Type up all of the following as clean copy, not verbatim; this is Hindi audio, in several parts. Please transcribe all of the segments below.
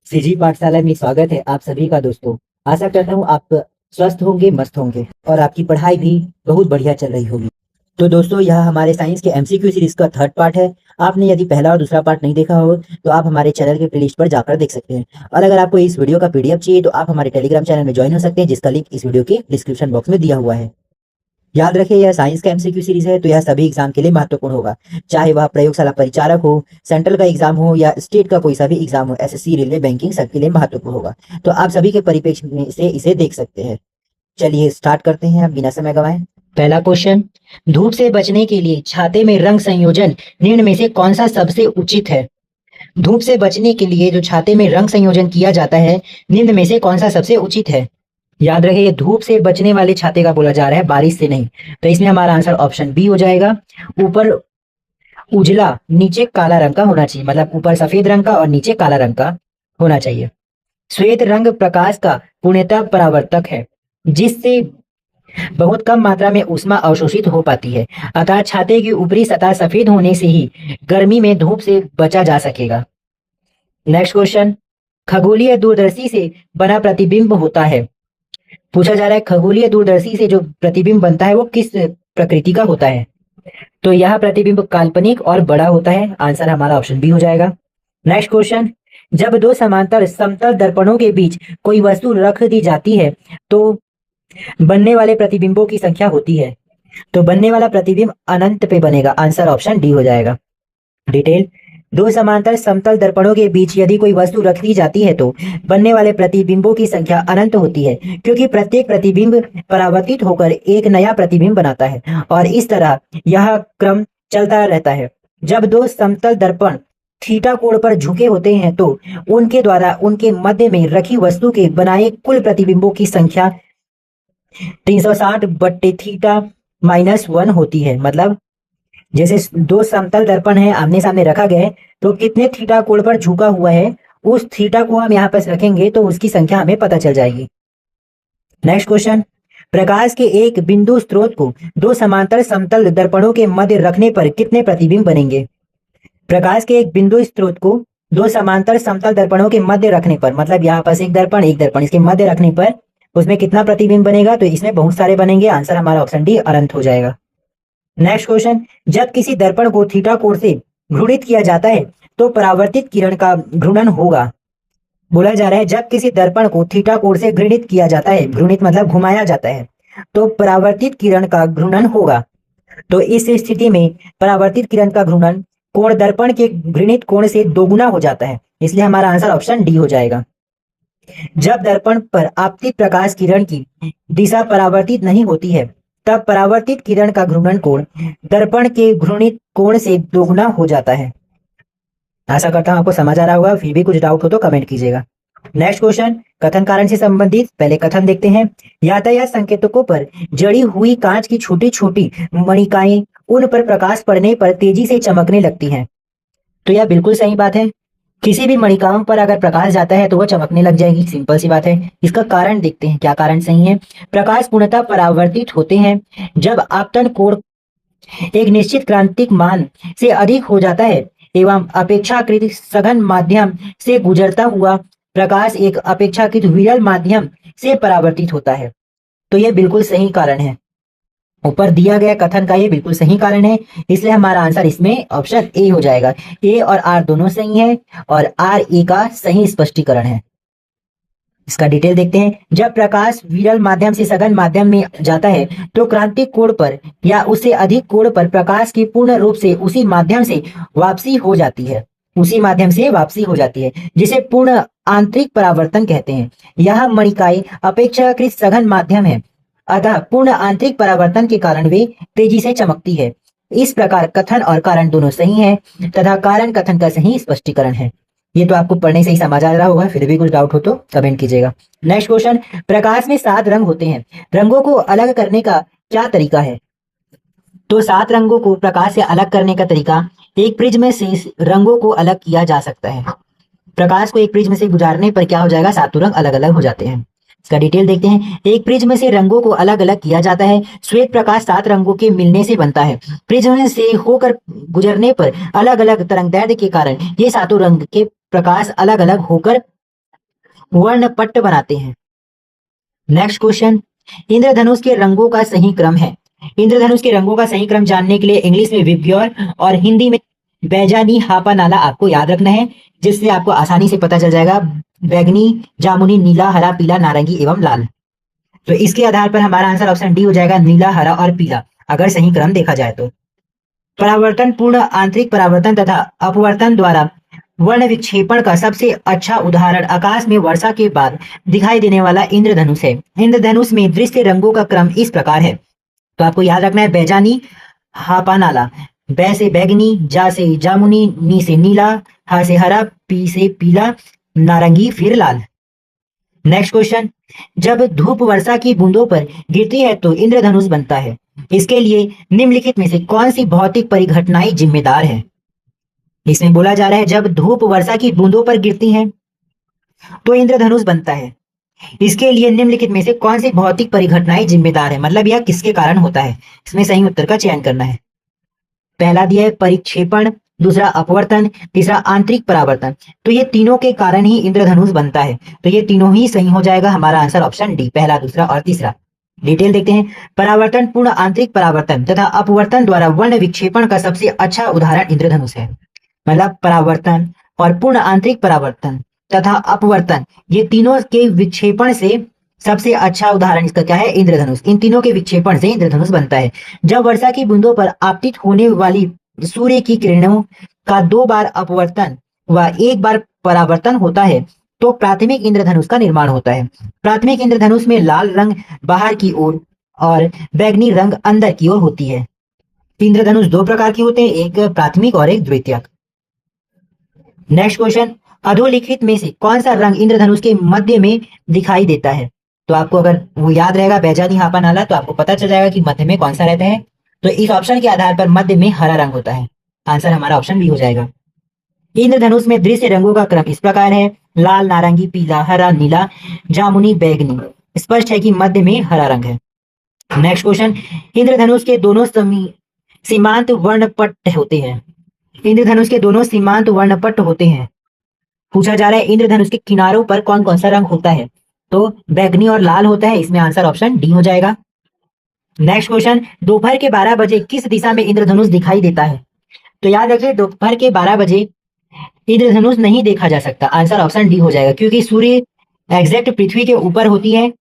सीजी पाठशाला में स्वागत है आप सभी का दोस्तों। आशा करता हूँ आप स्वस्थ होंगे, मस्त होंगे और आपकी पढ़ाई भी बहुत बढ़िया चल रही होगी। तो दोस्तों, यह हमारे साइंस के एमसीक्यू सीरीज का थर्ड पार्ट है। आपने यदि पहला और दूसरा पार्ट नहीं देखा हो तो आप हमारे चैनल के प्लेलिस्ट पर जाकर देख सकते हैं। और अगर आपको इस वीडियो का पीडीएफ चाहिए तो आप हमारे टेलीग्राम चैनल में ज्वाइन हो सकते हैं, जिसका लिंक इस वीडियो के डिस्क्रिप्शन बॉक्स में दिया हुआ है। याद रखिए, यह साइंस का एमसीक्यू सीरीज है तो यह सभी एग्जाम के लिए महत्वपूर्ण होगा, चाहे वह प्रयोगशाला परिचारक हो, सेंट्रल का एग्जाम हो या स्टेट का कोई सा भी एग्जाम हो, एसएससी, रेलवे, बैंकिंग, सबके लिए महत्वपूर्ण होगा। तो आप सभी के परिप्रेक्ष्य में से इसे देख सकते हैं। चलिए स्टार्ट करते हैं अब बिना समय गवाए। पहला क्वेश्चन, धूप से बचने के लिए छाते में रंग संयोजन निम्न में से कौन सा सबसे उचित है? धूप से बचने के लिए जो छाते में रंग संयोजन किया जाता है, निम्न में से कौन सा सबसे उचित है? याद रखिए, ये धूप से बचने वाले छाते का बोला जा रहा है, बारिश से नहीं। तो इसमें हमारा आंसर ऑप्शन बी हो जाएगा। ऊपर उजला नीचे काला रंग का होना चाहिए, मतलब ऊपर सफेद रंग का और नीचे काला रंग का होना चाहिए। श्वेत रंग प्रकाश का पूर्णतः परावर्तक है, जिससे बहुत कम मात्रा में ऊष्मा अवशोषित हो पाती है, अतः छाते की ऊपरी सतह सफेद होने से ही गर्मी में धूप से बचा जा सकेगा। नेक्स्ट क्वेश्चन, खगोलीय दूरदर्शी से बना प्रतिबिंब होता है। पूछा जा रहा है खगोलीय दूरदर्शी से जो प्रतिबिंब बनता है वो किस प्रकृति का होता है? तो यह प्रतिबिंब काल्पनिक और बड़ा होता है। आंसर हमारा ऑप्शन बी हो जाएगा। नेक्स्ट क्वेश्चन, जब दो समांतर समतल दर्पणों के बीच कोई वस्तु रख दी जाती है तो बनने वाले प्रतिबिंबों की संख्या होती है। तो बनने वाला प्रतिबिंब अनंत पे बनेगा। आंसर ऑप्शन डी हो जाएगा। डिटेल, दो समांतर समतल दर्पणों के बीच यदि कोई वस्तु रख दी जाती है तो बनने वाले प्रतिबिंबों की संख्या अनंत होती है, क्योंकि प्रत्येक प्रतिबिंब परावर्तित होकर एक नया प्रतिबिंब बनाता है और इस तरह यह क्रम चलता रहता है। जब दो समतल दर्पण थीटा कोण पर झुके होते हैं तो उनके द्वारा उनके मध्य में रखी वस्तु के बनाए कुल प्रतिबिंबों की संख्या 360 बट्टे थीटा -1 होती है। मतलब जैसे दो समतल दर्पण है, आमने सामने रखा गया है, तो कितने थीटा कोण पर झुका हुआ है उस थीटा को हम यहाँ पर रखेंगे तो उसकी संख्या हमें पता चल जाएगी। नेक्स्ट क्वेश्चन, प्रकाश के एक बिंदु स्रोत को दो समांतर समतल दर्पणों के मध्य रखने पर कितने प्रतिबिंब बनेंगे? प्रकाश के एक बिंदु स्रोत को दो समांतर समतल दर्पणों के मध्य रखने पर, मतलब यहाँ पास एक दर्पण इसके मध्य रखने पर उसमें कितना प्रतिबिंब बनेगा? तो इसमें बहुत सारे बनेंगे। आंसर हमारा ऑप्शन डी अनंत हो जाएगा। नेक्स्ट क्वेश्चन, जब किसी दर्पण को थीटा कोण से घूर्णित किया जाता है तो परावर्तित किरण का घूर्णन होगा। बोला जा रहा है जब किसी दर्पण को थीटा कोण से घूर्णित किया जाता है, घूर्णित मतलब घुमाया जाता है, तो परावर्तित किरण का घूर्णन होगा। तो इस स्थिति में परावर्तित किरण का घूर्णन कोण दर्पण के घूर्णित कोण से दोगुना हो जाता है, इसलिए हमारा आंसर ऑप्शन डी हो जाएगा। जब दर्पण पर आपतित प्रकाश किरण की दिशा परावर्तित नहीं होती है तब परावर्तित किरण का घूर्णन कोण दर्पण के घूर्णित कोण से दोगुना हो जाता है। आशा करता हूं आपको समझ आ रहा होगा। फिर भी कुछ डाउट हो तो कमेंट कीजिएगा। नेक्स्ट क्वेश्चन, कथन कारण से संबंधित पहले कथन देखते हैं। यातायात संकेतकों पर जड़ी हुई कांच की छोटी छोटी मणिकाएं उन पर प्रकाश पड़ने पर तेजी से चमकने लगती हैं। तो यह बिल्कुल सही बात है। किसी भी मणिकाओं पर अगर प्रकाश जाता है तो वह चमकने लग जाएगी, सिंपल सी बात है। इसका कारण देखते हैं, क्या कारण सही है। प्रकाश पूर्णतः परावर्तित होते हैं जब आपतन कोण एक निश्चित क्रांतिक मान से अधिक हो जाता है एवं अपेक्षाकृत सघन माध्यम से गुजरता हुआ प्रकाश एक अपेक्षाकृत विरल माध्यम से परावर्तित होता है। तो यह बिल्कुल सही कारण है। ऊपर दिया गया कथन का ये बिल्कुल सही कारण है, इसलिए हमारा आंसर इसमें ऑप्शन ए हो जाएगा। ए और आर दोनों सही है और आर ए का सही स्पष्टीकरण है। इसका डिटेल देखते हैं। जब प्रकाश विरल माध्यम से सघन माध्यम में जाता है तो क्रांतिक कोण पर या उससे अधिक कोण पर प्रकाश की पूर्ण रूप से उसी माध्यम से वापसी हो जाती है, जिसे पूर्ण आंतरिक परावर्तन कहते हैं। यह मणिकाएं अपेक्षाकृत सघन माध्यम है, अतः पूर्ण आंतरिक परावर्तन के कारण वे तेजी से चमकती है। इस प्रकार कथन और कारण दोनों सही हैं तथा कारण कथन का सही स्पष्टीकरण है। ये तो आपको पढ़ने से ही समझ आ रहा होगा। फिर भी कुछ डाउट हो तो कमेंट कीजिएगा। नेक्स्ट क्वेश्चन, प्रकाश में 7 रंग होते हैं, रंगों को अलग करने का क्या तरीका है? तो 7 रंगों को प्रकाश से अलग करने का तरीका, एक प्रिज्म से रंगों को अलग किया जा सकता है। प्रकाश को एक प्रिज्म से गुजारने पर क्या हो जाएगा? 7 रंग अलग अलग हो जाते हैं। इसका डिटेल देखते हैं। एक प्रिज्म से रंगों को अलग अलग किया जाता है। श्वेत प्रकाश 7 रंगों के मिलने से बनता है। प्रिज्म से होकर गुजरने पर अलग अलग तरंगदैर्ध्य के कारण ये 7 रंग के प्रकाश अलग अलग होकर वर्णपट्ट बनाते हैं। नेक्स्ट क्वेश्चन, इंद्रधनुष के रंगों का सही क्रम है। इंद्रधनुष के रंगों का सही क्रम जानने के लिए इंग्लिश में विबग्योर और हिंदी में बैजानी हापा नाला आपको याद रखना है, जिससे आपको आसानी से पता चल जाएगा। बैगनी, जामुनी, नीला, हरा, पीला, नारंगी एवं लाल। तो इसके आधार पर हमारा आंसर ऑप्शन डी हो जाएगा, नीला, हरा और पीला, अगर सही क्रम देखा जाए तो। परावर्तन पूर्ण आंतरिक परावर्तन तथा अपवर्तन द्वारा वर्ण विक्षेपण का सबसे अच्छा उदाहरण आकाश में वर्षा के बाद दिखाई देने वाला इंद्रधनुष है। इंद्रधनुष में दृश्य रंगों का क्रम इस प्रकार है, तो आपको याद रखना है, बैजानी हापानाला, बै से बैगनी, जा से जामुनी, नी से नीला, हा से हरा, पी से पीला, नारंगी, फिर लाल। नेक्स्ट क्वेश्चन, जब धूप वर्षा की बूंदों पर गिरती है तो इंद्रधनुष बनता है। इसके लिए निम्नलिखित में से कौन सी भौतिक परिघटनाएं जिम्मेदार है। इसमें बोला जा रहा है जब धूप वर्षा की बूंदों पर गिरती है तो इंद्रधनुष बनता है। इसके लिए निम्नलिखित में से कौन सी भौतिक परिघटनाएं जिम्मेदार है, मतलब यह किसके कारण होता है। इसमें सही उत्तर का चयन करना है। पहला दिया है परिक्षेपण, दूसरा अपवर्तन, तीसरा आंतरिक परावर्तन। तो ये तीनों के कारण ही इंद्रधनुष बनता है, तो ये तीनों ही सही हो जाएगा। हमारा आंसर ऑप्शन डी, पहला, दूसरा और तीसरा। डिटेल देखते हैं। परावर्तन पूर्ण आंतरिक परावर्तन तथा अपवर्तन द्वारा वर्ण विक्षेपण का सबसे अच्छा उदाहरण इंद्रधनुष है। मतलब परावर्तन और पूर्ण आंतरिक परावर्तन तथा अपवर्तन, ये तीनों के विक्षेपण से सबसे अच्छा उदाहरण इसका क्या है, इंद्रधनुष। इन तीनों के विक्षेपण से इंद्रधनुष बनता है। जब वर्षा की बूंदों पर आपतित होने वाली सूर्य की किरणों का 2 बार अपवर्तन व 1 बार परावर्तन होता है तो प्राथमिक इंद्रधनुष का निर्माण होता है। प्राथमिक इंद्रधनुष में लाल रंग बाहर की ओर और बैगनी रंग अंदर की ओर होती है। इंद्रधनुष 2 प्रकार के होते हैं, एक प्राथमिक और एक द्वितीयक। नेक्स्ट क्वेश्चन, अधोलिखित में से कौन सा रंग इंद्रधनुष के मध्य में दिखाई देता है। तो आपको अगर वो याद रहेगा बैजानी हापा नाला, तो आपको पता चल जाएगा कि मध्य में कौन सा रहता है। तो इस ऑप्शन के आधार पर मध्य में हरा रंग होता है। आंसर हमारा ऑप्शन बी हो जाएगा। इंद्रधनुष में दृश्य रंगों का क्रम इस प्रकार है, लाल, नारंगी, पीला, हरा, नीला, जामुनी, बैगनी। स्पष्ट है कि मध्य में हरा रंग है। नेक्स्ट क्वेश्चन, इंद्रधनुष के दोनों सीमांत वर्णपट्ट होते हैं। इंद्रधनुष के दोनों सीमांत वर्णपट्ट होते हैं। पूछा जा रहा है इंद्रधनुष के किनारों पर कौन कौन सा रंग होता है, तो बैगनी और लाल होता है। इसमें आंसर ऑप्शन डी हो जाएगा। नेक्स्ट क्वेश्चन, दोपहर के 12 बजे किस दिशा में इंद्रधनुष दिखाई देता है। तो याद रखिए दोपहर के 12 बजे इंद्रधनुष नहीं देखा जा सकता। आंसर ऑप्शन डी हो जाएगा, क्योंकि सूर्य एग्जैक्ट पृथ्वी के ऊपर होती है,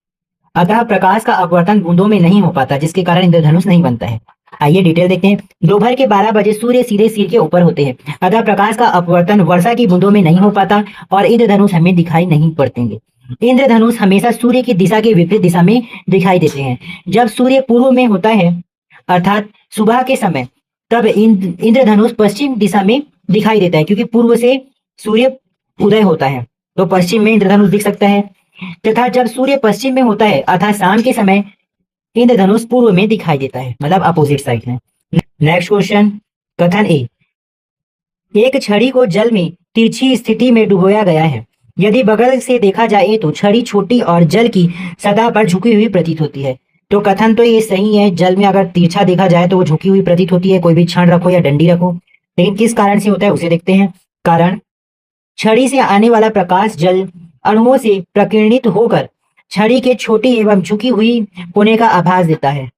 अतः प्रकाश का अपवर्तन बूंदों में नहीं हो पाता, जिसके कारण इंद्रधनुष नहीं बनता है। आइए डिटेल देखते हैं। दोपहर के 12 बजे सूर्य सीधे सिर के ऊपर होते हैं, अतः प्रकाश का अपवर्तन वर्षा की बूंदों में नहीं हो पाता और इंद्रधनुष हमें दिखाई नहीं पड़तेंगे। इंद्रधनुष हमेशा सूर्य की दिशा के विपरीत दिशा में दिखाई देते हैं। जब सूर्य पूर्व में होता है अर्थात सुबह के समय, तब इंद्रधनुष पश्चिम दिशा में दिखाई देता है, क्योंकि पूर्व से सूर्य उदय होता है तो पश्चिम में इंद्रधनुष दिख सकता है। तथा जब सूर्य पश्चिम में होता है अर्थात शाम के समय, इंद्रधनुष पूर्व में दिखाई देता है, मतलब अपोजिट साइड में। नेक्स्ट क्वेश्चन, कथन ए, एक छड़ी को जल में तिरछी स्थिति में डुबोया गया है। यदि बगल से देखा जाए तो छड़ी छोटी और जल की सतह पर झुकी हुई प्रतीत होती है। तो कथन तो ये सही है, जल में अगर तिरछा देखा जाए तो वो झुकी हुई प्रतीत होती है, कोई भी क्षण रखो या डंडी रखो। लेकिन किस कारण से होता है उसे देखते हैं। कारण, छड़ी से आने वाला प्रकाश जल अणुओं से प्रकीर्णित होकर छड़ी के छोटी एवं झुकी हुई होने का आभास देता है।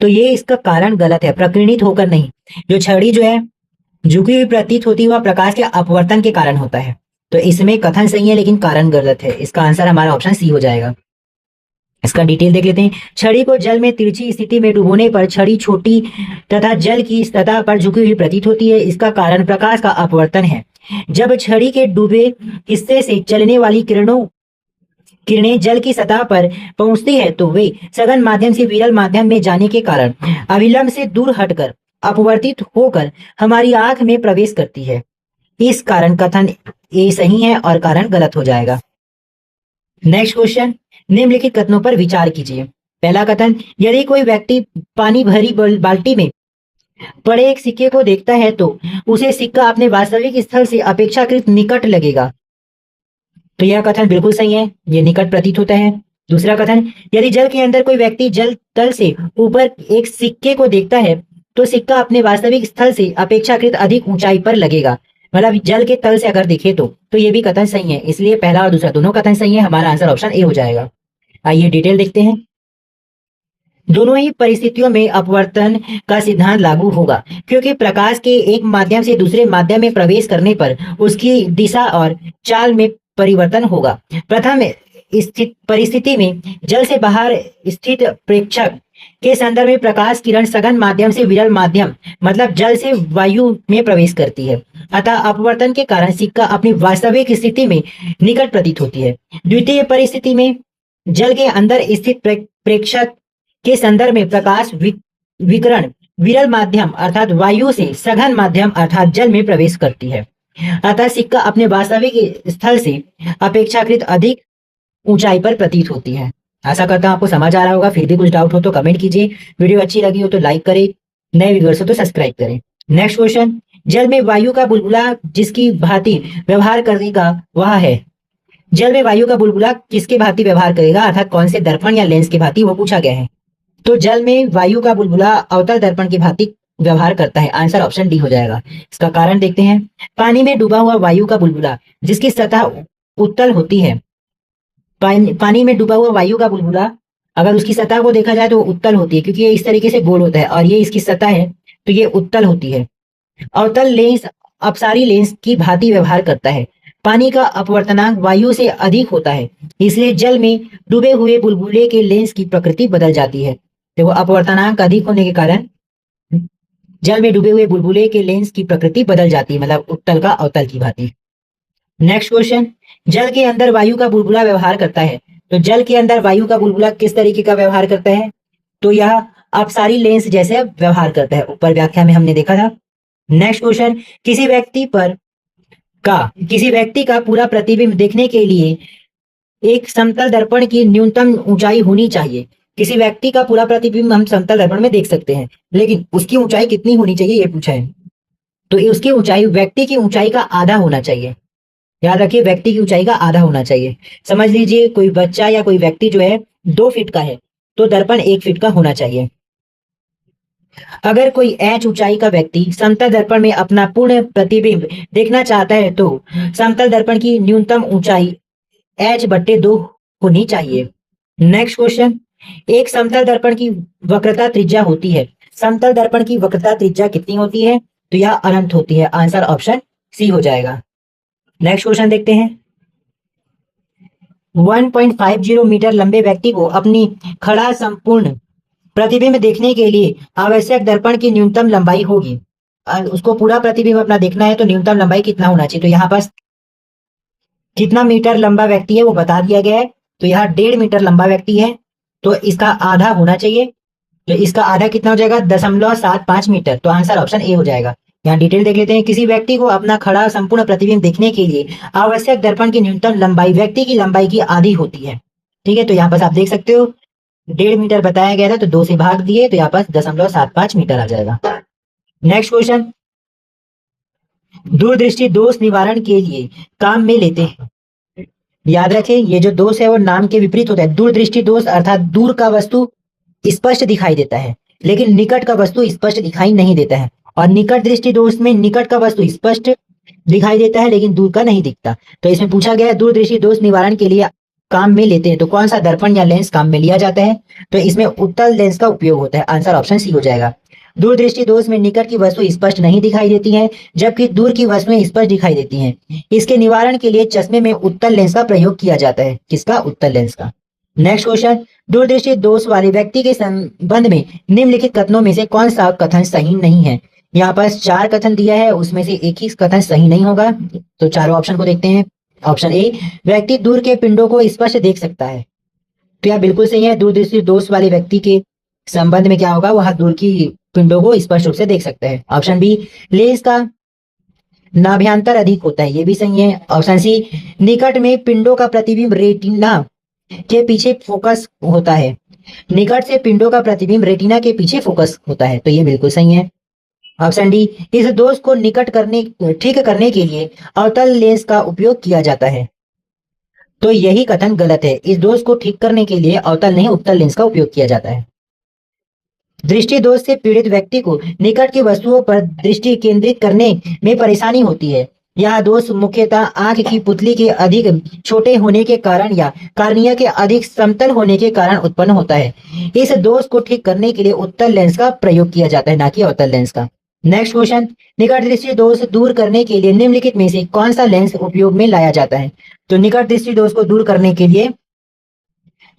तो ये इसका कारण गलत है, प्रकीर्णित होकर नहीं। जो छड़ी जो है झुकी हुई प्रतीत होती है वह प्रकाश के अपवर्तन के कारण होता है। तो इसमें कथन सही है लेकिन कारण गलत है। इसका आंसर हमारा ऑप्शन सी हो जाएगा। इसका डिटेल देख लेते हैं। छड़ी को जल में तिरछी स्थिति में डुबोने पर छड़ी छोटी तथा जल की सतह पर झुकी हुई प्रतीत होती है। इसका कारण प्रकाश का अपवर्तन है। जब छड़ी के डूबे हिस्से से चलने वाली किरणें जल की सतह पर पहुंचती है तो वे सघन माध्यम से विरल माध्यम में जाने के कारण अविलंब से दूर हटकर अपवर्तित होकर हमारी आंख में प्रवेश करती है। इस कारण कथन ए सही है और कारण गलत हो जाएगा। नेक्स्ट क्वेश्चन, निम्नलिखित कथनों पर विचार कीजिए। पहला कथन, यदि कोई व्यक्ति पानी भरी बाल्टी में पड़े एक सिक्के को देखता है तो उसे सिक्का अपने वास्तविक स्थल से अपेक्षाकृत निकट लगेगा। तो यह कथन बिल्कुल सही है, ये निकट प्रतीत होता है। दूसरा कथन, यदि जल के अंदर कोई व्यक्ति जल तल से ऊपर एक सिक्के को देखता है तो सिक्का अपने वास्तविक स्थल से अपेक्षाकृत अधिक ऊंचाई पर लगेगा। मतलब जल के तल से अगर देखे तो ये भी कथन सही है, इसलिए पहला और दूसरा दोनों कथन सही है, हमारा आंसर ऑप्शन ए हो जाएगा। आइए डिटेल देखते हैं। दोनों ही परिस्थितियों में अपवर्तन का सिद्धांत लागू होगा, क्योंकि प्रकाश के एक माध्यम से दूसरे माध्यम में प्रवेश करने पर उसकी दिशा और चाल में परिवर्तन होगा। प्रथम स्थित परिस्थिति में जल से बाहर स्थित प्रेक्षक के संदर्भ में प्रकाश किरण सघन माध्यम से विरल माध्यम मतलब जल से वायु में प्रवेश करती है, अतः अपवर्तन के कारण सिक्का अपनी वास्तविक स्थिति में निकट प्रतीत होती है। द्वितीय परिस्थिति में जल के अंदर स्थित प्रेक्षक के संदर्भ में प्रकाश विकिरण विरल माध्यम अर्थात वायु से सघन माध्यम अर्थात जल में प्रवेश करती है, अतः सिक्का अपने वास्तविक स्थल से अपेक्षाकृत अधिक ऊंचाई पर प्रतीत होती है। आशा करता हूं आपको समझ आ रहा होगा। फिर भी कुछ डाउट हो तो कमेंट कीजिए, वीडियो अच्छी लगी हो तो लाइक करें, नए व्यूअर्स हो तो सब्सक्राइब करें। नेक्स्ट क्वेश्चन, जल में वायु का बुलबुला जिसकी भांति व्यवहार करेगा वह है। जल में वायु का बुलबुला किसके भांति व्यवहार करेगा अर्थात कौन से दर्पण या लेंस के भांति, वो पूछा गया है। तो जल में वायु का बुलबुला अवतल दर्पण की भांति व्यवहार करता है, आंसर ऑप्शन डी हो जाएगा। इसका कारण देखते हैं। पानी में डूबा हुआ वायु का बुलबुला जिसकी सतह उत्तल होती है, पानी में डूबा हुआ वायु का बुलबुला अगर उसकी सतह को देखा जाए तो उत्तल होती है, क्योंकि ये इस तरीके से गोल होता है और ये इसकी सतह है तो ये उत्तल होती है। अवतल लेंस अपसारी लेंस की भांति व्यवहार करता है। पानी का अपवर्तनांक वायु से अधिक होता है, इसलिए जल में डूबे हुए बुलबुले के लेंस की प्रकृति बदल जाती है। देखो अपवर्तनांक अधिक होने के कारण जल में डूबे हुए बुलबुले के लेंस की प्रकृति बदल जाती है, मतलब उत्तल का अवतल की भांति। नेक्स्ट क्वेश्चन, जल के अंदर वायु का बुलबुला व्यवहार करता है। तो जल के अंदर वायु का बुलबुला किस तरीके का व्यवहार करता है, तो यह अपसारी लेंस जैसे व्यवहार करता है, ऊपर व्याख्या में हमने देखा था। नेक्स्ट क्वेश्चन, किसी व्यक्ति का पूरा प्रतिबिंब देखने के लिए एक समतल दर्पण की न्यूनतम ऊंचाई होनी चाहिए। किसी व्यक्ति का पूरा प्रतिबिंब हम समतल दर्पण में देख सकते हैं, लेकिन उसकी ऊंचाई कितनी होनी चाहिए ये पूछा है। तो उसकी ऊंचाई व्यक्ति की ऊंचाई का आधा होना चाहिए। याद रखिए, व्यक्ति की ऊंचाई का आधा होना चाहिए। समझ लीजिए कोई बच्चा या कोई व्यक्ति जो है 2 फीट का है तो दर्पण 1 फीट का होना चाहिए। अगर कोई h ऊंचाई का व्यक्ति समतल दर्पण में अपना पूर्ण प्रतिबिंब देखना चाहता है तो समतल दर्पण की न्यूनतम ऊंचाई h/2 होनी चाहिए। नेक्स्ट क्वेश्चन, एक समतल दर्पण की वक्रता त्रिज्या होती है। समतल दर्पण की वक्रता त्रिज्या कितनी होती है, तो यह अनंत होती है, आंसर ऑप्शन सी हो जाएगा। नेक्स्ट क्वेश्चन देखते हैं। 1.50 मीटर लंबे व्यक्ति को अपनी खड़ा संपूर्ण प्रतिबिंब देखने के लिए आवश्यक दर्पण की न्यूनतम लंबाई होगी। उसको पूरा प्रतिबिंब अपना देखना है तो न्यूनतम लंबाई कितना होना चाहिए, तो यहाँ पास कितना मीटर लंबा व्यक्ति है वो बता दिया गया है। तो यहाँ 1.5 मीटर लंबा व्यक्ति है तो इसका आधा होना चाहिए, तो इसका आधा कितना हो जाएगा 0.75 मीटर, तो आंसर ऑप्शन ए हो जाएगा। यहाँ डिटेल देख लेते हैं। किसी व्यक्ति को अपना खड़ा संपूर्ण प्रतिबिंब देखने के लिए आवश्यक दर्पण की न्यूनतम लंबाई व्यक्ति की लंबाई की आधी होती है। ठीक है, तो यहाँ पास आप देख सकते हो 1.5 मीटर बताया गया था तो 2 से भाग दिए तो यहाँ पास 0.75 मीटर आ जाएगा। नेक्स्ट क्वेश्चन, दूरदृष्टि दोष निवारण के लिए काम में लेते हैं। याद रखें ये जो दोष है वो नाम के विपरीत होता है। दूरदृष्टि दोष अर्थात दूर का वस्तु स्पष्ट दिखाई देता है लेकिन निकट का वस्तु स्पष्ट दिखाई नहीं देता है, और निकट दृष्टि दोष में निकट का वस्तु स्पष्ट दिखाई देता है लेकिन दूर का नहीं दिखता। तो इसमें पूछा गया है दूरदृष्टि दोष निवारण के लिए काम में लेते हैं तो कौन सा दर्पण या लेंस काम में लिया जाता है, तो इसमें उत्तल लेंस का उपयोग होता है, आंसर ऑप्शन सी हो जाएगा। दूरदृष्टि दोष में निकट की वस्तु स्पष्ट नहीं दिखाई देती है जबकि दूर की वस्तुएं स्पष्ट दिखाई देती हैं। इसके निवारण के लिए चश्मे में उत्तल लेंस का प्रयोग किया जाता है। किसका, उत्तल लेंस का। नेक्स्ट क्वेश्चन, दूरदृष्टि दोष वाले व्यक्ति के संबंध में निम्नलिखित कथनों में से कौन सा कथन सही नहीं है। यहाँ पास 4 कथन दिया है, उसमें से एक ही कथन सही नहीं होगा, तो चारों ऑप्शन को देखते हैं। ऑप्शन ए, व्यक्ति दूर के पिंडों को स्पष्ट देख सकता है, तो यह बिल्कुल सही है। दूरदृष्टि दोष वाले व्यक्ति के संबंध में क्या होगा, वह दूर की पिंडों को स्पष्ट रूप से देख सकता है। ऑप्शन बी, लेंस का नाभ्यंतर अधिक होता है, ये भी सही है। ऑप्शन सी, निकट में पिंडों का प्रतिबिंब रेटिना के पीछे फोकस होता है, निकट से पिंडों का प्रतिबिंब रेटिना के पीछे फोकस होता है, तो ये बिल्कुल सही है। ऑप्शन डी, इस दोष को ठीक करने के लिए अवतल लेंस का उपयोग किया जाता है, तो यही कथन गलत है। इस दोष को ठीक करने के लिए अवतल नहीं उत्तल लेंस का उपयोग किया जाता है। दृष्टि दोष से पीड़ित व्यक्ति को निकट की वस्तुओं पर दृष्टि केंद्रित करने में परेशानी होती है, यह दोष मुख्यतः आंख की पुतली के अधिक छोटे होने के कारण या कार्निया के अधिक समतल होने के कारण उत्पन्न होता है। इस दोष को ठीक करने के लिए उत्तल लेंस का प्रयोग किया जाता है, ना कि अवतल लेंस का। नेक्स्ट क्वेश्चन, निकट दृष्टि दोष दूर करने के लिए निम्नलिखित में से कौन सा लेंस उपयोग में लाया जाता है? तो निकट दृष्टि दोष को दूर करने के लिए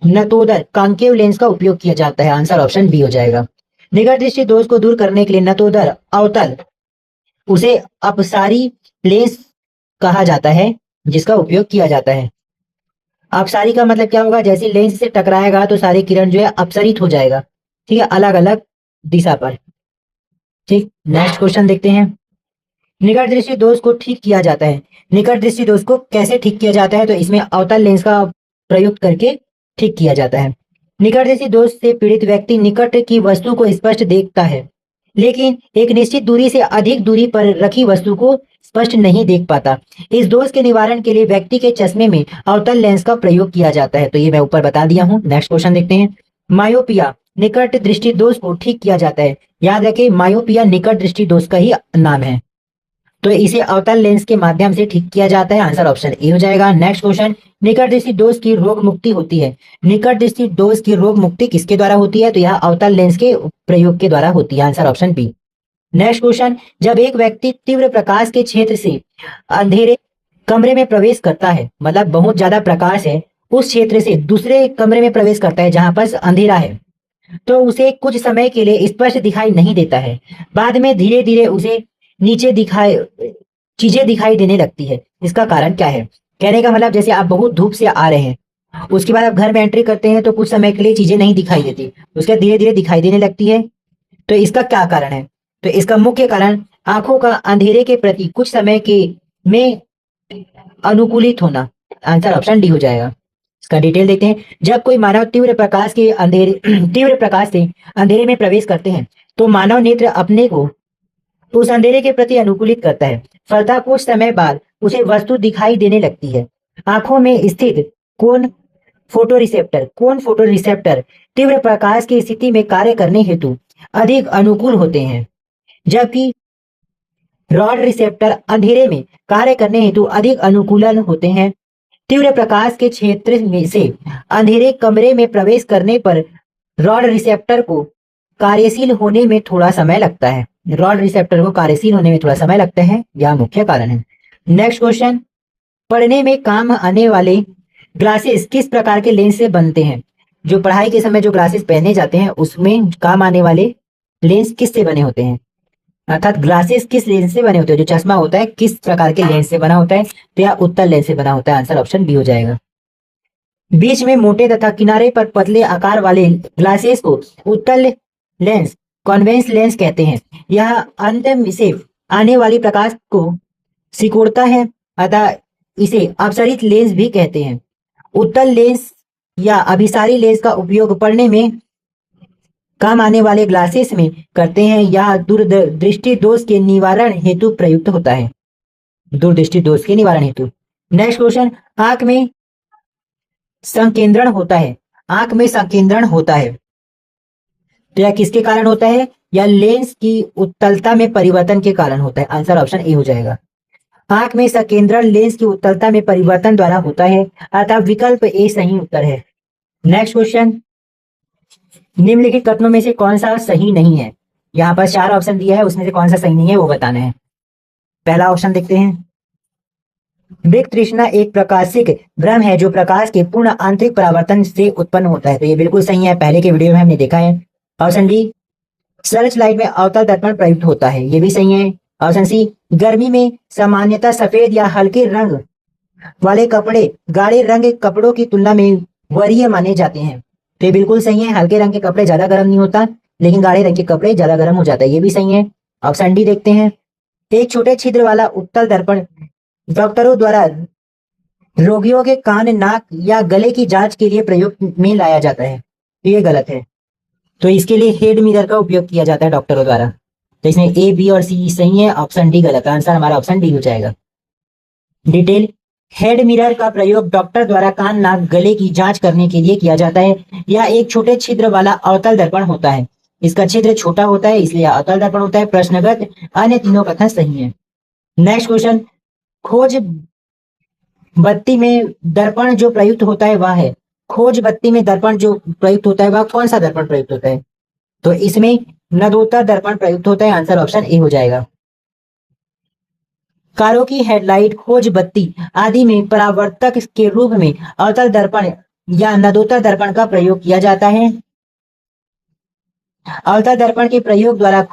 नतोदर कॉन्केव लेंस का उपयोग किया जाता है। आंसर ऑप्शन बी हो जाएगा। निकट दृष्टि दोष को दूर करने के लिए नतोदर अवतल उसे अपसारी लेंस कहा जाता है, जिसका उपयोग किया जाता है। अपसारी का मतलब क्या होगा? जैसे लेंस से टकराएगा तो सारी किरण जो है अपसरित हो जाएगा, ठीक है, अलग अलग दिशा पर। ठीक, नेक्स्ट क्वेश्चन देखते हैं। निकट दृष्टि दोष को ठीक किया जाता है। निकट दृष्टि दोष को कैसे ठीक किया जाता है? तो इसमें अवतल लेंस का प्रयुक्त करके ठीक किया जाता है। निकट दृष्टि दोष से पीड़ित व्यक्ति निकट की वस्तु को स्पष्ट देखता है, लेकिन एक निश्चित दूरी से अधिक दूरी पर रखी वस्तु को स्पष्ट नहीं देख पाता। इस दोष के निवारण के लिए व्यक्ति के चश्मे में अवतल लेंस का प्रयोग किया जाता है। तो ये मैं ऊपर बता दिया हूं। नेक्स्ट क्वेश्चन देखते हैं। मायोपिया निकट दृष्टि दोष को ठीक किया जाता है। याद रखें, मायोपिया निकट दृष्टि दोष का ही नाम है, तो इसे अवतल लेंस के माध्यम से ठीक किया जाता है। आंसर ऑप्शन ए हो जाएगा। नेक्स्ट क्वेश्चन, निकट दृष्टि दोष की रोग मुक्ति होती है। निकट दृष्टि दोष की रोग मुक्ति किसके द्वारा होती है? तो यह अवतल लेंस के प्रयोग के द्वारा होती है। Answer option B. Next question, जब एक व्यक्ति तीव्र प्रकाश के क्षेत्र से अंधेरे कमरे में प्रवेश करता है, मतलब बहुत ज्यादा प्रकाश है, उस क्षेत्र से दूसरे कमरे में प्रवेश करता है जहां पर अंधेरा है, तो उसे कुछ समय के लिए स्पष्ट दिखाई नहीं देता है। बाद में धीरे धीरे उसे नीचे चीजें दिखाई देने लगती है। इसका कारण क्या है? कहने का मतलब, जैसे आप बहुत धूप से आ रहे हैं, उसके बाद आप घर में एंट्री करते हैं तो कुछ समय के लिए चीजें नहीं दिखाई देती, उसके धीरे धीरे दिखाई देने लगती है। तो इसका क्या कारण है? तो इसका मुख्य कारण आंखों का अंधेरे के प्रति कुछ समय के में अनुकूलित होना। आंसर ऑप्शन डी हो जाएगा। इसका डिटेल देखते हैं। जब कोई मानव तीव्र प्रकाश से अंधेरे में प्रवेश करते हैं, तो मानव नेत्र अपने को उस अंधेरे के प्रति अनुकूलित करता है। फलतः कुछ समय बाद उसे वस्तु दिखाई देने लगती है। आंखों में स्थित कोन फोटोरिसेप्टर तीव्र प्रकाश की स्थिति में कार्य करने हेतु अधिक अनुकूल होते हैं, जबकि रॉड रिसेप्टर अंधेरे में कार्य करने हेतु अधिक अनुकूलन होते हैं। तीव्र प्रकाश के क्षेत्र में से अंधेरे कमरे में प्रवेश करने पर रॉड रिसेप्टर को कार्यशील होने में थोड़ा समय लगता है। रॉड रिसेप्टर को कार्यशील होने में थोड़ा समय लगता है, यह मुख्य कारण है। नेक्स्ट क्वेश्चन, पढ़ने में काम आने वाले ग्लासेस किस प्रकार के लेंस से बनते हैं? जो पढ़ाई के समय जो ग्लासेस पहने जाते हैं, उसमें काम आने वाले लेंस किस से बने होते हैं? अर्थात ग्लासेस किस लेंस से बने होते हैं? जो चश्मा होता है किस प्रकार के लेंस से बना होता है? तो यह उत्तल लेंस से बना होता है। आंसर ऑप्शन बी हो जाएगा। बीच में मोटे तथा किनारे पर पतले आकार वाले ग्लासेस को उत्तल लेंस, कॉन्वेक्स लेंस कहते हैं। यह अंत से आने वाली प्रकाश को सिकोड़ता है, अतः इसे अपसरित लेंस भी कहते हैं। उत्तल लेंस या अभिसारी लेंस का उपयोग पढ़ने में काम आने वाले ग्लासेस में करते हैं। यह दूरदृष्टि दोष के निवारण हेतु प्रयुक्त होता है। दूरदृष्टि दोष के निवारण हेतु। नेक्स्ट क्वेश्चन, आंख में संकेंद्रण होता है। आंख में संकेंद्रण होता है तो यह किसके कारण होता है? या लेंस की उत्तलता में परिवर्तन के कारण होता है। आंसर ऑप्शन ए हो जाएगा। आंख में संकेंद्रण लेंस की उत्तलता में परिवर्तन द्वारा होता है, अतः विकल्प ए सही उत्तर है। नेक्स्ट क्वेश्चन, निम्नलिखित कथनों में से कौन सा सही नहीं है? यहाँ पर 4 ऑप्शन दिया है, उसमें से कौन सा सही नहीं है वो बताना है। पहला ऑप्शन देखते हैं। मृग तृष्णा एक प्रकाशिक भ्रम है जो प्रकाश के पूर्ण आंतरिक परावर्तन से उत्पन्न होता है। तो ये बिल्कुल सही है, पहले के वीडियो में हमने देखा है। ऑप्शन डी, सर्च लाइट में अवतल दर्पण प्रयुक्त होता है, ये भी सही है। ऑप्शन सी, गर्मी में सामान्यतः सफेद या हल्के रंग वाले कपड़े गाढ़े रंग के कपड़ों की तुलना में वरीय माने जाते हैं। तो ये बिल्कुल सही है, हल्के रंग के कपड़े ज्यादा गर्म नहीं होता, लेकिन गाढ़े रंग के कपड़े ज्यादा गर्म हो जाता है, ये भी सही है। ऑप्शन डी देखते हैं। एक छोटे छिद्र वाला उत्तल दर्पण डॉक्टरों द्वारा रोगियों के कान, नाक या गले की जांच के लिए प्रयोग में लाया जाता है, ये गलत है। तो इसके लिए हेड मिरर का उपयोग किया जाता है डॉक्टरों द्वारा। तो इसमें ए, बी और सी सही है, ऑप्शन डी गलत है। आंसर हमारा ऑप्शन डी हो जाएगा। डिटेल, हेड मिरर का प्रयोग डॉक्टर द्वारा कान, नाक, गले की जांच करने के लिए किया जाता है। यह एक छोटे छिद्र वाला अवतल दर्पण होता है। इसका छिद्र छोटा होता है, इसलिए अवतल दर्पण होता है। प्रश्नगत अन्य तीनों कथन सही है। नेक्स्ट क्वेश्चन, खोज बत्ती में दर्पण जो प्रयुक्त होता है वह है, खोज बत्ती में दर्पण जो प्रयुक्त होता है वह कौन सा दर्पण प्रयुक्त होता है? तो इसमें नदोत्तर दर्पण प्रयुक्त होता है। आंसर ऑप्शन ए हो जाएगा। कारों की हेडलाइट, खोज बत्ती आदि में परावर्तक के रूप में अवतल दर्पण या नदोत्तर दर्पण का प्रयोग किया जाता है। अवतल दर्पण के प्रयोग द्वारा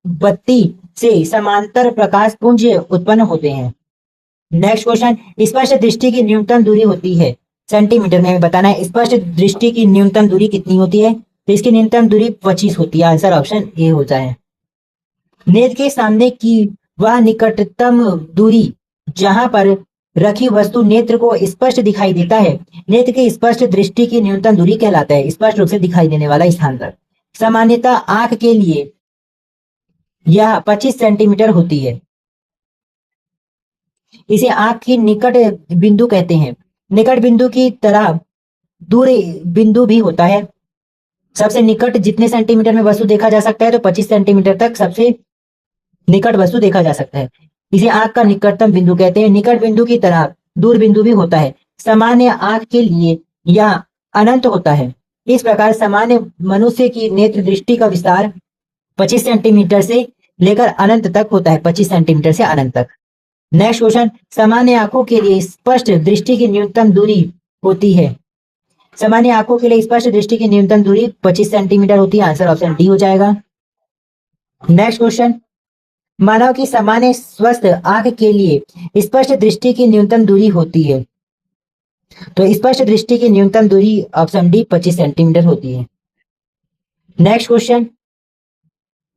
बत्ती से समांतर प्रकाश पुंज उत्पन्न होते हैं। नेक्स्ट क्वेश्चन, स्पष्ट दृष्टि की न्यूनतम दूरी होती है सेंटीमीटर में, हमें बताना है स्पष्ट दृष्टि की न्यूनतम दूरी कितनी होती है। तो इसकी न्यूनतम दूरी 25 होती है। आंसर ऑप्शन ए होता है। नेत्र के सामने की वह निकटतम दूरी जहां पर रखी वस्तु नेत्र को स्पष्ट दिखाई देता है, नेत्र की स्पष्ट दृष्टि की न्यूनतम दूरी कहलाता है, स्पष्ट रूप से दिखाई देने वाला स्थान पर। सामान्यतः आंख के लिए यह 25 सेंटीमीटर होती है। इसे आंख की निकट बिंदु कहते हैं। निकट बिंदु की तरह दूर बिंदु भी होता है। सबसे निकट जितने सेंटीमीटर में वस्तु देखा जा सकता है, तो 25 सेंटीमीटर तक सबसे निकट वस्तु देखा जा सकता है। इसे आंख का निकटतम बिंदु कहते हैं। निकट बिंदु की तरह दूर बिंदु भी होता है। सामान्य आंख के लिए यह अनंत होता है। इस प्रकार सामान्य मनुष्य की नेत्र दृष्टि का विस्तार 25 सेंटीमीटर से लेकर अनंत तक होता है, 25 सेंटीमीटर से अनंत तक। नेक्स्ट क्वेश्चन, सामान्य आंखों के लिए स्पष्ट दृष्टि की न्यूनतम दूरी होती है। सामान्य आंखों के लिए स्पष्ट दृष्टि की न्यूनतम दूरी 25 सेंटीमीटर होती है। आंसर ऑप्शन डी हो जाएगा। नेक्स्ट क्वेश्चन, मानव की सामान्य स्वस्थ आंख के लिए स्पष्ट दृष्टि की न्यूनतम दूरी होती है। तो स्पष्ट दृष्टि की न्यूनतम दूरी ऑप्शन डी 25 सेंटीमीटर होती है। नेक्स्ट क्वेश्चन,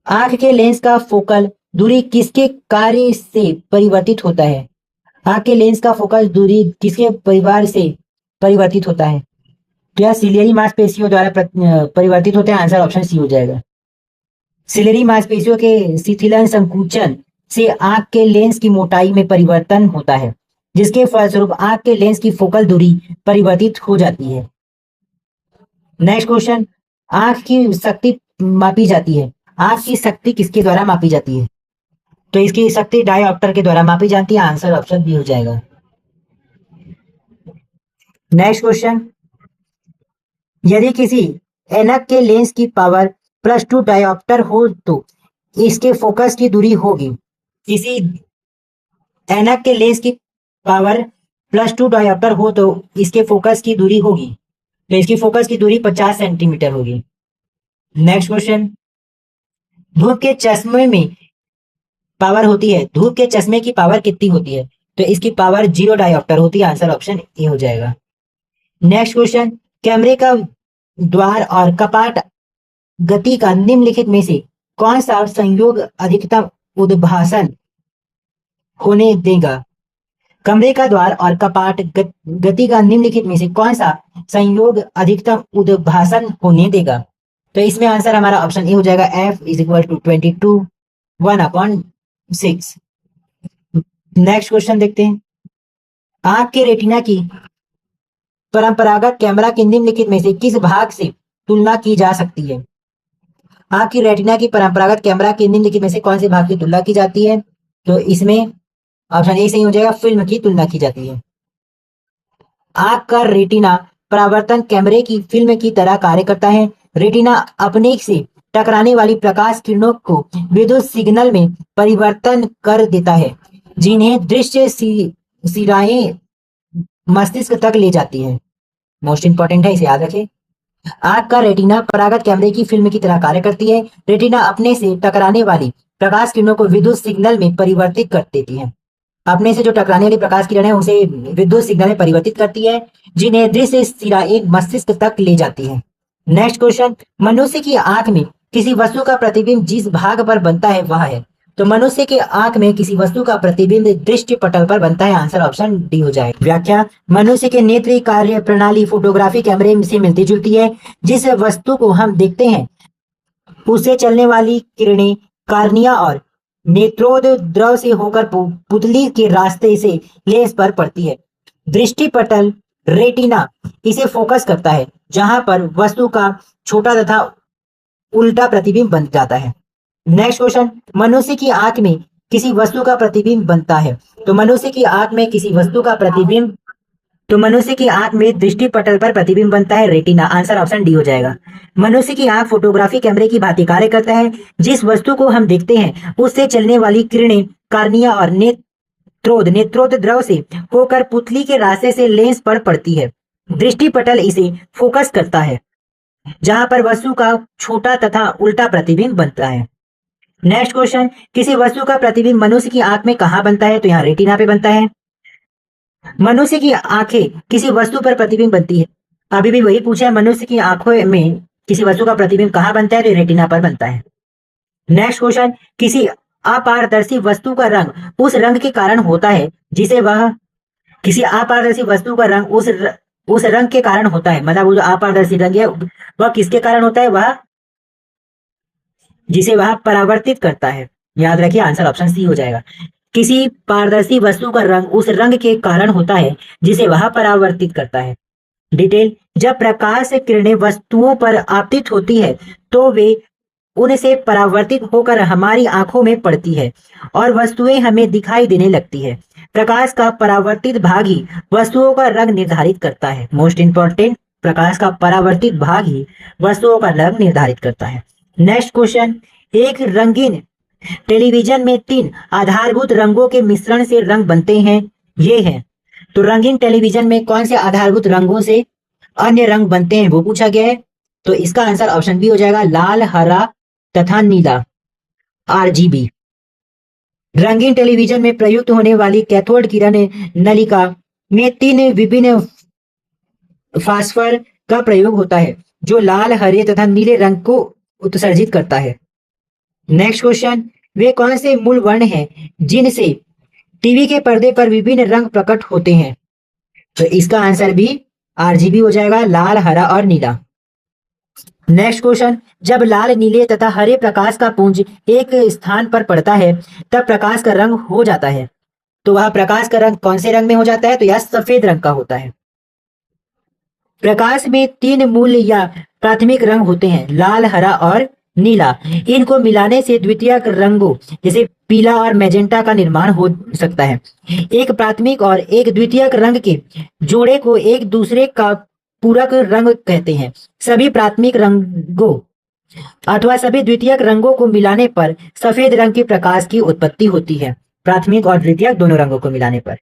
आंख के लेंस का फोकल दूरी किसके कार्य से परिवर्तित होता है? आंख के लेंस का फोकल दूरी किसके परिवार से परिवर्तित होता है? तो यह सिलियरी मांसपेशियों द्वारा परिवर्तित होता है। आंसर ऑप्शन सी हो जाएगा। सिलेरी मांसपेशियों के शिथिलन संकुचन से आंख के लेंस की मोटाई में परिवर्तन होता है, जिसके फलस्वरूप आंख के लेंस की फोकल दूरी परिवर्तित हो जाती है। नेक्स्ट क्वेश्चन, आंख की शक्ति मापी जाती है। आंख की शक्ति किसके द्वारा मापी जाती है? तो इसकी शक्ति डायोप्टर के द्वारा मापी जाती है। आंसर ऑप्शन बी हो जाएगा। नेक्स्ट क्वेश्चन, यदि किसी ऐनक के लेंस की पावर +2 डायोप्टर हो तो इसके फोकस की दूरी होगी। किसी ऐनक के लेंस की पावर +2 डायोप्टर हो तो इसके फोकस की दूरी होगी। तो इसकी फोकस की दूरी 50 सेंटीमीटर होगी। नेक्स्ट क्वेश्चन, धूप के चश्मे में पावर होती है, धूप के चश्मे की पावर कितनी होती है? तो इसकी पावर 0 डायोप्टर होती है। आंसर ऑप्शन ए हो जाएगा। नेक्स्ट क्वेश्चन, कैमरे का द्वार और कपाट गति का निम्नलिखित में से कौन सा संयोग अधिकतम उद्भासन होने देगा? कमरे का द्वार और कपाट गति का निम्नलिखित में से कौन सा संयोग अधिकतम उद्भासन होने देगा? तो इसमें आंसर हमारा ऑप्शन ए हो जाएगा। F = 22 1/6। नेक्स्ट क्वेश्चन देखते हैं, आंख के रेटिना की परंपरागत कैमरा के निम्नलिखित में से किस भाग से तुलना की जा सकती है? आंख की रेटिना की परंपरागत कैमरा के निम्नलिखित में से कौन से भाग की तुलना की जाती है? तो इसमें ऑप्शन ए सही हो जाएगा, फिल्म की तुलना की जाती है। आंख का रेटिना परावर्तन कैमरे की फिल्म की तरह कार्य करता है। रेटिना अपने से टकराने वाली प्रकाश किरणों को विद्युत सिग्नल में परिवर्तन कर देता है, जिन्हें दृश्य सिराएं मस्तिष्क तक ले जाती है। मोस्ट इंपॉर्टेंट है, इसे याद रखें। आंख का रेटिना परागत कैमरे की फिल्म की तरह कार्य करती है। रेटिना अपने से टकराने वाली प्रकाश किरणों को विद्युत सिग्नल में परिवर्तित कर देती है। अपने से जो टकराने वाली प्रकाश किरण है उसे विद्युत सिग्नल में परिवर्तित करती है, जिन्हें दृश्य सिराएं मस्तिष्क तक ले जाती है। नेक्स्ट क्वेश्चन, मनुष्य की आंख में किसी वस्तु का प्रतिबिंब जिस भाग पर बनता है वह है। तो मनुष्य के आंख में किसी वस्तु का प्रतिबिंब दृष्टि पटल पर बनता है। आंसर ऑप्शन डी हो जाएगा। व्याख्या, मनुष्य के नेत्र कार्य प्रणाली फोटोग्राफी कैमरे से मिलती जुलती है। जिस वस्तु को हम देखते हैं उसे चलने वाली किरणें कार्निया और नेत्रोद्रव से होकर पुतली के रास्ते से लेंस पर पड़ती है। दृष्टि पटल रेटिना इसे फोकस करता है, जहां पर वस्तु का छोटा तथा उल्टा प्रतिबिंब बन जाता है। नेक्स्ट क्वेश्चन, मनुष्य की आंख में किसी वस्तु का प्रतिबिंब बनता है। तो मनुष्य की आंख में किसी वस्तु का प्रतिबिंब तो मनुष्य की आंख में दृष्टि पटल पर प्रतिबिंब बनता है रेटिना। आंसर ऑप्शन डी हो जाएगा। मनुष्य की आंख फोटोग्राफी कैमरे की भांति कार्य करता है। जिस वस्तु को हम देखते हैं उससे चलने वाली किरणें कार्निया और नेत्रोद द्रव से होकर पुतली के रास्ते से लेंस पर पड़ती है। दृष्टि पटल इसे फोकस करता है, जहां पर वस्तु का छोटा तथा उल्टा प्रतिबिंब बनता है। नेक्स्ट क्वेश्चन, किसी वस्तु का प्रतिबिंब मनुष्य की आंख में कहाँ बनता है? तो यहाँ रेटिना पे बनता है। मनुष्य की आंखें किसी वस्तु पर प्रतिबिंब बनती है। अभी भी वही पूछा है, मनुष्य की आंखों में किसी वस्तु का प्रतिबिंब कहाँ बनता है? तो रेटिना पर बनता है। नेक्स्ट क्वेश्चन, किसी अपारदर्शी वस्तु का रंग उस रंग के कारण होता है जिसे वह किसी अपारदर्शी वस्तु का रंग उस रंग के कारण होता है। मतलब वो जो अपारदर्शी रंग है वह किसके कारण होता है? वह जिसे वह परावर्तित करता है। याद रखिए, आंसर ऑप्शन सी हो जाएगा। किसी पारदर्शी वस्तु का रंग उस रंग के कारण होता है जिसे वह परावर्तित करता है। डिटेल, जब प्रकाश से किरणें वस्तुओं पर आपतित होती है तो वे उनसे परावर्तित होकर हमारी आंखों में पड़ती है और वस्तुएं हमें दिखाई देने लगती है। प्रकाश का परावर्तित भाग ही वस्तुओं का रंग निर्धारित करता है। मोस्ट इंपॉर्टेंट, प्रकाश का परावर्तित भाग ही वस्तुओं का रंग निर्धारित करता है। नेक्स्ट क्वेश्चन, एक रंगीन टेलीविजन में 3 आधारभूत रंगों के मिश्रण से रंग बनते हैं, ये हैं। तो रंगीन टेलीविजन में कौन से आधारभूत रंगों से अन्य रंग बनते हैं वो पूछा गया है। तो इसका आंसर ऑप्शन बी हो जाएगा, लाल, हरा तथा नीला, आरजीबी। रंगीन टेलीविजन में प्रयुक्त होने वाली कैथोड किरण नलिका में 3 विभिन्न फास्फर का प्रयोग होता है जो लाल, हरे तथा नीले रंग को उत्सर्जित करता है। नेक्स्ट क्वेश्चन, वे कौन से मूल वर्ण हैं जिनसे टीवी के पर्दे पर विभिन्न रंग प्रकट होते हैं? तो इसका आंसर भी आरजीबी हो जाएगा, लाल, हरा और नीला। नेक्स्ट क्वेश्चन, जब लाल, नीले तथा हरे प्रकाश का पुंज एक स्थान पर पड़ता है तब प्रकाश का रंग हो जाता है। तो वह प्रकाश का रंग कौन से रंग में हो जाता है? तो यह सफेद रंग का होता है। प्रकाश में 3 मूल या प्राथमिक रंग होते हैं, लाल, हरा और नीला। इनको मिलाने से द्वितीयक रंगों जैसे पीला और मैजेंटा का निर्माण हो सकता है। एक प्राथमिक और एक द्वितीयक रंग के जोड़े को एक दूसरे का पूरक रंग कहते हैं। सभी प्राथमिक रंगों अथवा सभी द्वितीयक रंगों को मिलाने पर सफेद रंग के प्रकाश की उत्पत्ति होती है, प्राथमिक और द्वितीयक दोनों रंगों को मिलाने पर।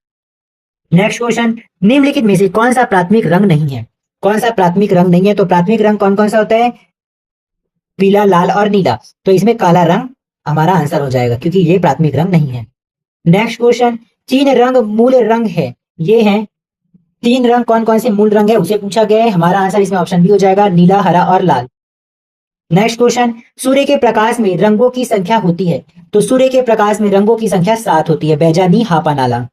नेक्स्ट क्वेश्चन, निम्नलिखित में से कौन सा प्राथमिक रंग नहीं है? कौन सा प्राथमिक रंग नहीं है? तो प्राथमिक रंग कौन कौन सा होता है? पीला, लाल और नीला। तो इसमें काला रंग हमारा आंसर हो जाएगा क्योंकि ये प्राथमिक रंग नहीं है। नेक्स्ट क्वेश्चन, 3 रंग मूल रंग है, ये हैं। 3 रंग कौन कौन से मूल रंग है उसे पूछा गया है। हमारा आंसर इसमें ऑप्शन बी हो जाएगा, नीला, हरा और लाल। नेक्स्ट क्वेश्चन, सूर्य के प्रकाश में रंगों की संख्या होती है। तो सूर्य के प्रकाश में रंगों की संख्या 7 होती है, बैजानी हापा नाला।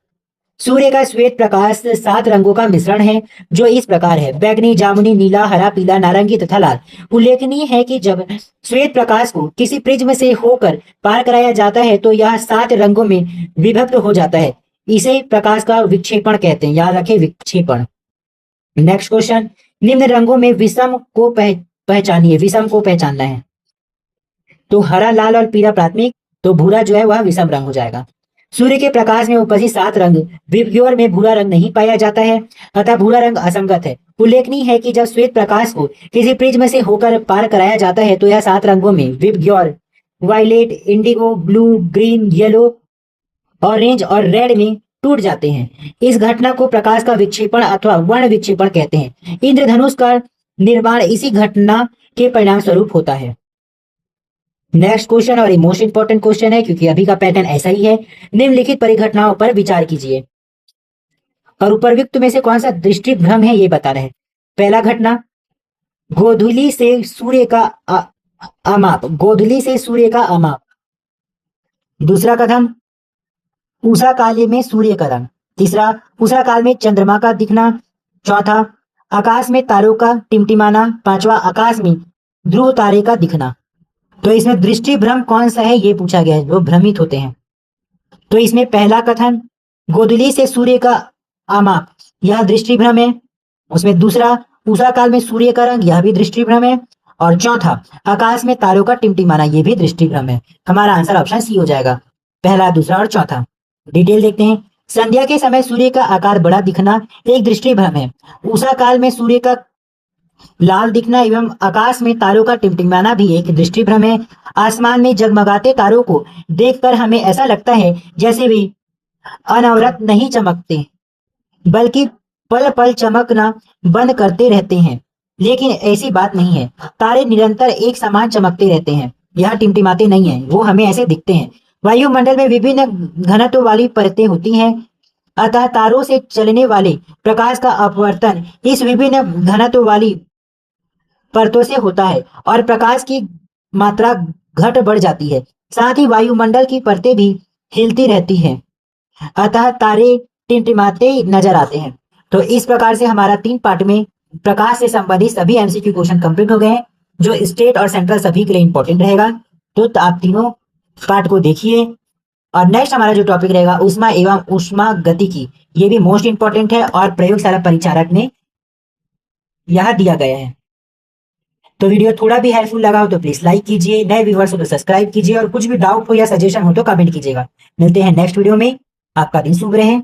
सूर्य का श्वेत प्रकाश 7 रंगों का मिश्रण है जो इस प्रकार है, बैगनी, जामुनी, नीला, हरा, पीला, नारंगी तथा लाल। उल्लेखनीय है कि जब श्वेत प्रकाश को किसी प्रिज्म से होकर पार कराया जाता है तो यह 7 रंगों में विभक्त हो जाता है। इसे प्रकाश का विक्षेपण कहते हैं, याद रखें, विक्षेपण। नेक्स्ट क्वेश्चन, निम्न रंगों में विषम को पहचानिए। विषम को पहचानना है तो हरा, लाल और पीला प्राथमिक, तो भूरा जो है वह विषम रंग हो जाएगा। सूर्य के प्रकाश में उपस्थित 7 रंग विबग्योर में भूरा रंग नहीं पाया जाता है, अतः भूरा रंग असंगत है। उल्लेखनीय है कि जब श्वेत प्रकाश को किसी प्रिज्म से होकर पार कराया जाता है तो यह 7 रंगों में VIBGYOR, violet, indigo, blue, green, yellow, orange और रेड में टूट जाते हैं। इस घटना को प्रकाश का विक्षेपण अथवा वर्ण विक्षेपण कहते हैं। इंद्रधनुष का निर्माण इसी घटना के परिणाम स्वरूप होता है। नेक्स्ट क्वेश्चन और मोस्ट इंपॉर्टेंट क्वेश्चन है क्योंकि अभी का पैटर्न ऐसा ही है। निम्नलिखित परिघटनाओं पर विचार कीजिए और उपरयुक्त में से कौन सा दृष्टि भ्रम है ये बता रहे हैं। पहला घटना, गोधूली से सूर्य का अमाप। गोधूली से सूर्य का अमाप। दूसरा कथन, उषा काल में सूर्य का रंग। तीसरा, उषा काल में चंद्रमा का दिखना। चौथा, आकाश में तारों का टिमटिमाना। पांचवा, आकाश में ध्रुव तारे का दिखना। तो इसमें दृष्टि भ्रम कौन सा है ये पूछा गया है, जो भ्रमित होते हैं। तो इसमें पहला कथन, गोधूली से सूर्य का अमाप, यह दृष्टि भ्रम है। उसमें दूसरा, उषा काल में सूर्य का रंग, यह भी दृष्टि भ्रम है। और चौथा, आकाश में तारों का टिमटिमाना, यह भी दृष्टि भ्रम है। हमारा आंसर ऑप्शन सी हो जाएगा। पहला, दूसरा और चौथा। डिटेल देखते हैं। संध्या के समय सूर्य का आकार बड़ा दिखना एक दृष्टि भ्रम है। उषा काल में सूर्य का लाल दिखना एवं आकाश में तारों का टिमटिमाना भी एक दृष्टि भ्रम है। आसमान में जगमगाते तारों को देखकर हमें ऐसा लगता है जैसे वे अनवरत नहीं चमकते, बल्कि पल पल चमकना बंद करते रहते हैं। लेकिन ऐसी बात नहीं है। तारे निरंतर एक समान चमकते रहते हैं, यह टिमटिमाते नहीं हैं, वो हमें ऐसे दिखते हैं। वायुमंडल में विभिन्न घनत्व वाली परतें होती हैं, अतः तारों से चलने वाले प्रकाश का अपवर्तन इस विभिन्न घनत्व वाली परतों से होता है और प्रकाश की मात्रा घट बढ़ जाती है। साथ ही वायुमंडल की परतें भी हिलती रहती हैं, अतः तारे टिमटिमाते नजर आते हैं। तो इस प्रकार से हमारा 3 पार्ट में प्रकाश से संबंधित सभी एमसीक्यू क्वेश्चन कंप्लीट हो गए हैं, जो स्टेट और सेंट्रल सभी के लिए इंपॉर्टेंट रहेगा। तो आप तीनों पार्ट को देखिए। और नेक्स्ट हमारा जो टॉपिक रहेगा ऊष्मा एवं ऊष्मा गतिकी, ये भी मोस्ट इंपॉर्टेंट है और प्रयोगशाला परिचारक में यह दिया गया है। तो वीडियो थोड़ा भी हेल्पफुल लगा हो तो प्लीज लाइक कीजिए, नए व्यूअर्स हो तो सब्सक्राइब कीजिए और कुछ भी डाउट हो या सजेशन हो तो कमेंट कीजिएगा। मिलते हैं नेक्स्ट वीडियो में। आपका दिन शुभ रहे।